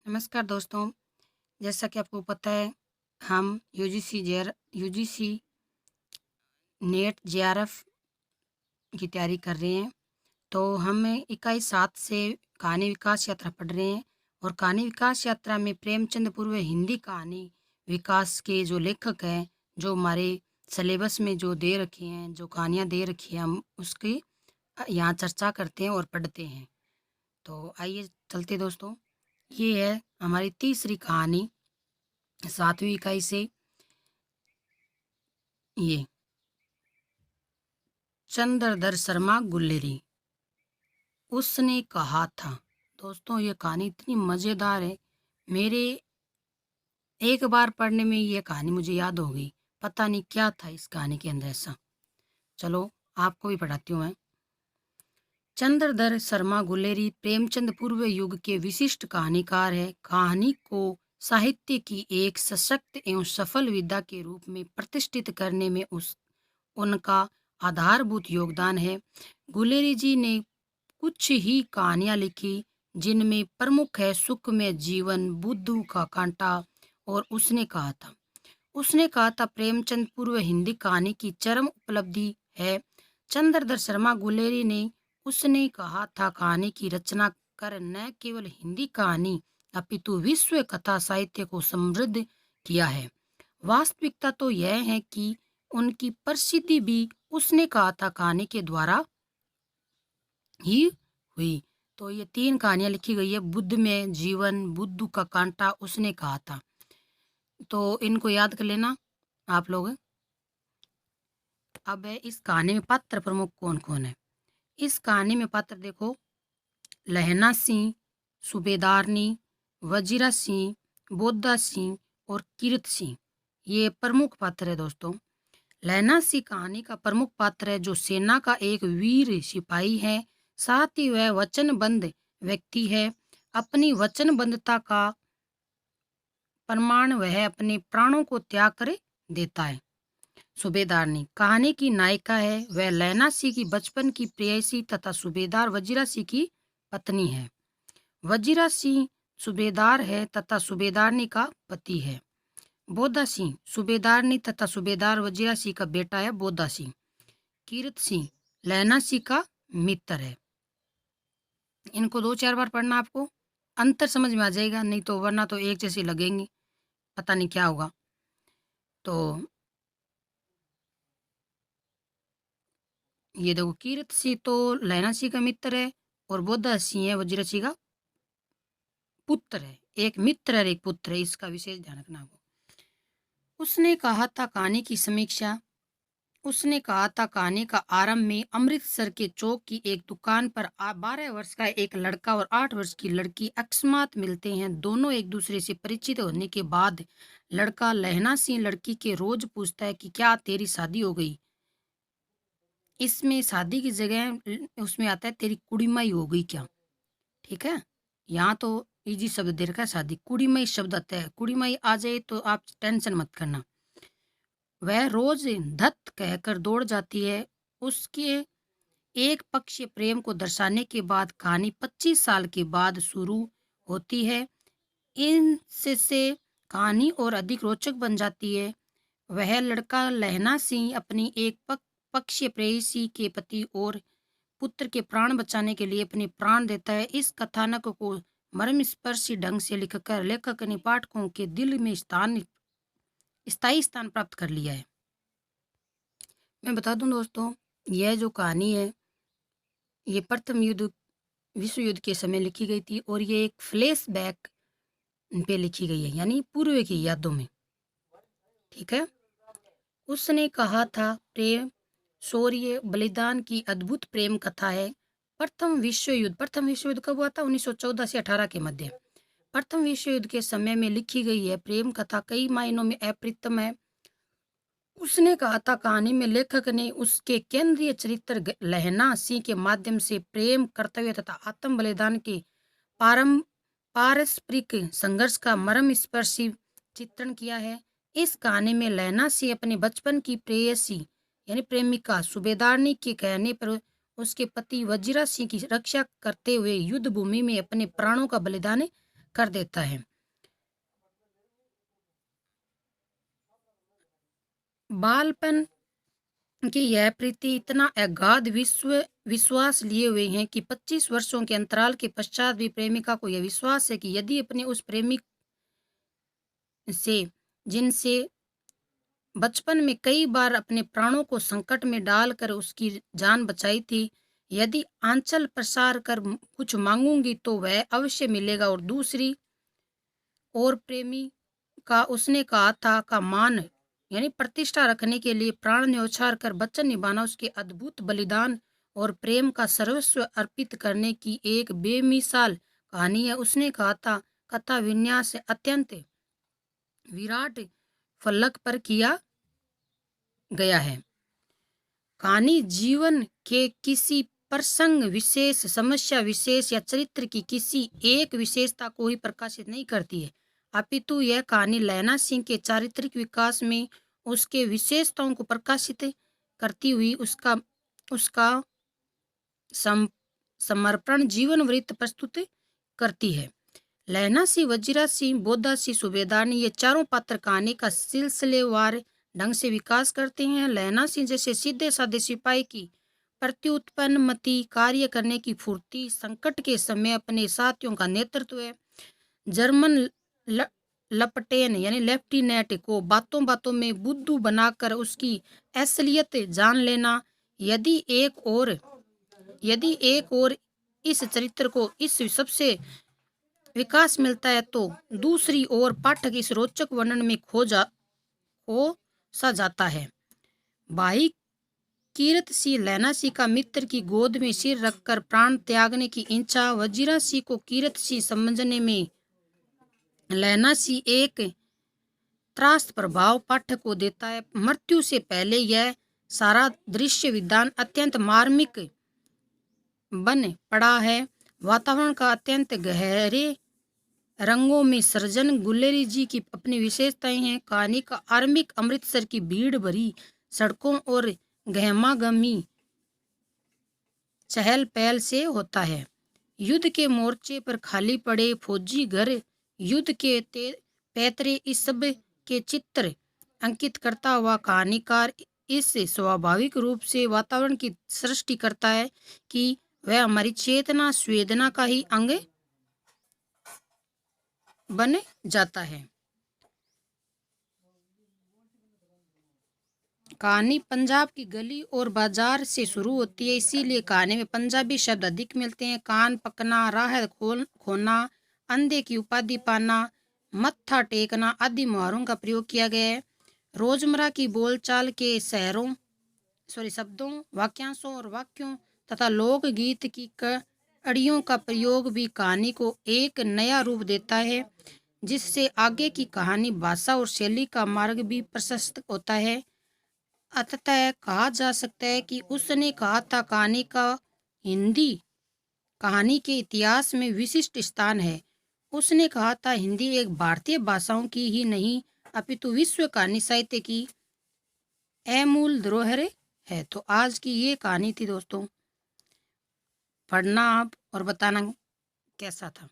नमस्कार दोस्तों, जैसा कि आपको पता है हम यूजीसी नेट जेआरएफ की तैयारी कर रहे हैं। तो हम इकाई 7 से कहानी विकास यात्रा पढ़ रहे हैं और कहानी विकास यात्रा में प्रेमचंद पूर्व हिंदी कहानी विकास के जो लेखक हैं, जो हमारे सिलेबस में जो दे रखे हैं, जो कहानियाँ दे रखी हैं, हम उसकी यहाँ चर्चा करते हैं और पढ़ते हैं। तो आइए चलते दोस्तों, ये है हमारी तीसरी कहानी 7वीं इकाई से। ये चंद्रधर शर्मा गुल्लेरी। उसने कहा था। दोस्तों ये कहानी इतनी मज़ेदार है, मेरे एक बार पढ़ने में ये कहानी मुझे याद हो गई। पता नहीं क्या था इस कहानी के अंदर ऐसा। चलो आपको भी पढ़ाती हूँ मैं। चंद्रधर शर्मा गुलेरी प्रेमचंद पूर्व युग के विशिष्ट कहानीकार है। कहानी को साहित्य की एक सशक्त एवं सफल विधा के रूप में प्रतिष्ठित करने में उनका आधारभूत योगदान है। गुलेरी जी ने कुछ ही कहानियां लिखी जिनमें प्रमुख है सुख में जीवन, बुद्धू का कांटा और उसने कहा था प्रेमचंद पूर्व हिंदी कहानी की चरम उपलब्धि है। चंद्रधर शर्मा गुलेरी ने उसने कहा था कहानी की रचना कर न केवल हिंदी कहानी अपितु विश्व कथा साहित्य को समृद्ध किया है। वास्तविकता तो यह है कि उनकी प्रसिद्धि भी उसने कहा था कहानी के द्वारा ही हुई। तो ये 3 कहानियां लिखी गई है। बुद्ध में जीवन, बुद्धू का कांटा, उसने कहा था। तो इनको याद कर लेना आप लोग। अब है इस कहानी में पात्र प्रमुख कौन कौन है। इस कहानी में पात्र देखो, लहना सिंह, सूबेदारनी, वजीरा सिंह, बोधा सिंह और कीरत सिंह, ये प्रमुख पात्र है दोस्तों। लहना सिंह कहानी का प्रमुख पात्र है, जो सेना का एक वीर सिपाही है। साथ ही वह वचनबद्ध व्यक्ति है। अपनी वचनबद्धता का प्रमाण वह अपने प्राणों को त्याग कर देता है। सूबेदारनी कहानी की नायिका है। वह लैना सिंह की बचपन की प्रेयसी तथा सूबेदार वजीरा सिंह की पत्नी है। वजीरा सिंह सूबेदार है तथा सूबेदारनी का पति है। बोधा सिंह सूबेदारनी तथा सूबेदार वजीरा सिंह का बेटा है। बोधा सिंह। कीरत सिंह लैना सिंह का मित्र है। इनको 2-4 बार पढ़ना, आपको अंतर समझ में आ जाएगा, नहीं तो वरना तो एक जैसे लगेंगे, पता नहीं क्या होगा। तो ये देखो, कीरत सिंह तो लैना सिंह का मित्र है और बोधा सिंह है वजीरा सिंह का पुत्र है। एक मित्र और एक पुत्र है, इसका विशेष ध्यान रखना आपको। उसने कहा था कहानी की समीक्षा। उसने कहा था कहानी का आरंभ में अमृतसर के चौक की एक दुकान पर 12 वर्ष का एक लड़का और 8 वर्ष की लड़की अकस्मात मिलते हैं। दोनों एक दूसरे से परिचित होने के बाद लड़का लहना सिंह लड़की के रोज पूछता है कि क्या तेरी शादी हो गई। इसमें शादी की जगह उसमें आता है तेरी कुड़ीमाई हो गई क्या। ठीक है, यहाँ तो इजी शब्द दे रखा है शादी। कुड़ीमाई शब्द आता है, कुड़ीमाई आ जाए तो आप टेंशन मत करना। वह रोज धत कहकर दौड़ जाती है। उसके एक पक्षीय प्रेम को दर्शाने के बाद कहानी 25 साल के बाद शुरू होती है। इनसे कहानी और अधिक रोचक बन जाती है। वह लड़का लहना सिंह अपनी एक पक्षीय प्रेयसी के पति और पुत्र के प्राण बचाने के लिए अपने प्राण देता है। इस कथानक को मर्मस्पर्शी ढंग से लिखकर लेखक ने पाठकों के दिल में स्थायी स्थान प्राप्त कर लिया है। मैं बता दूं दोस्तों, यह जो कहानी है ये प्रथम विश्व युद्ध के समय लिखी गई थी और ये एक फ्लैशबैक पे लिखी गई है, यानी पूर्व की यादों में। ठीक है, उसने कहा था प्रेम, शौर्य, बलिदान की अद्भुत प्रेम कथा है। प्रथम विश्व युद्ध कब हुआ था? 1914 से 18 के मध्य। प्रथम विश्व युद्ध के समय में लिखी गई है प्रेम कथा कई मायनों में अप्रतिम है। उसने कहा था कहानी में लेखक ने उसके केंद्रीय चरित्र लहना सिंह के माध्यम से प्रेम, कर्तव्य तथा आत्म बलिदान के पारस्परिक संघर्ष का मर्मस्पर्शी चित्रण किया है। इस कहानी में लहना सिंह अपने बचपन की प्रेयसी यानी प्रेमिका सूबेदारनी के कहने पर उसके पति वजीरा सिंह की रक्षा करते हुए युद्ध भूमि में अपने प्राणों का बलिदान कर देता है। बालपन की यह प्रीति इतना अगाध विश्वास लिए हुए हैं कि 25 वर्षों के अंतराल के पश्चात भी प्रेमिका को यह विश्वास है कि यदि अपने उस प्रेमिक से जिनसे बचपन में कई बार अपने प्राणों को संकट में डालकर उसकी जान बचाई थी, यदि आंचल प्रसार कर कुछ मांगूंगी तो वह अवश्य मिलेगा। और दूसरी और प्रेमी का उसने कहा था का मान यानी प्रतिष्ठा रखने के लिए प्राण न्यौछावर कर वचन निभाना उसके अद्भुत बलिदान और प्रेम का सर्वस्व अर्पित करने की एक बेमिसाल कहानी है। उसने कहा था कथा विन्यास अत्यंत विराट फलक पर किया गया है। कहानी जीवन के किसी प्रसंग विशेष, समस्या विशेष या चरित्र की किसी एक विशेषता को ही प्रकाशित नहीं करती है, अपितु यह कहानी लैला सिंह के चारित्रिक विकास में उसके विशेषताओं को प्रकाशित करती हुई उसका उसका समर्पण जीवन वृत्त प्रस्तुत करती है। लैला सिंह, वजीरा सिंह, बोधा सिंह, सूबेदार ने ये चारों पात्र कहानी का सिलसिलेवार ढंग से विकास करते हैं। लैला सिंह जैसे सीधे साधे सिपाही की प्रत्युत्पन्न मति, कार्य करने की फुर्ती, संकट के समय अपने साथियों का नेतृत्व है। जर्मन लपटेन यानी लेफ्टिनेंट को बातों बातों में बुद्धू बनाकर उसकी असलियत जान लेना। यदि एक और इस चरित्र को इस सबसे विकास मिलता है तो दूसरी ओर पाठक इस रोचक वर्णन में खो सा जाता है। भाई कीरत सिंह लैला सिंह का मित्र की गोद में सिर रखकर प्राण त्यागने की इच्छा, वजीरा सिंह को कीरत सिंह समझने में लैला सिंह एक त्रास प्रभाव पाठक को देता है। मृत्यु से पहले यह सारा दृश्य विधान अत्यंत मार्मिक बन पड़ा है। वातावरण का अत्यंत गहरे रंगों में सृजन गुलेरी जी की अपनी विशेषताएं हैं। कहानी का आरंभिक अमृतसर की भीड़ भरी सड़कों और गहमागमी चहल पहल से होता है। युद्ध के मोर्चे पर खाली पड़े फौजी घर, युद्ध के पैतरे, इस सब के चित्र अंकित करता हुआ कहानीकार इस स्वाभाविक रूप से वातावरण की सृष्टि करता है कि वह हमारी चेतना संवेदना का ही अंग बन जाता है। कहानी पंजाब की गली और बाजार से शुरू होती है, इसीलिए कहानी में पंजाबी शब्द अधिक मिलते हैं। कान पकना, राह खोना, अंधे की उपाधि पाना, मत्था टेकना आदि मुहावरों का प्रयोग किया गया है। रोजमर्रा की बोलचाल के शब्दों, वाक्यांशों और वाक्यों तथा लोकगीत की कड़ियों का प्रयोग भी कहानी को एक नया रूप देता है, जिससे आगे की कहानी भाषा और शैली का मार्ग भी प्रशस्त होता है। अतः कहा जा सकता है कि उसने कहा था कहानी का हिंदी कहानी के इतिहास में विशिष्ट स्थान है। उसने कहा था हिंदी एक भारतीय भाषाओं की ही नहीं अपितु विश्व कहानी साहित्य की अमूल धरोहर है। तो आज की ये कहानी थी दोस्तों, पढ़ना आप और बताना कैसा था।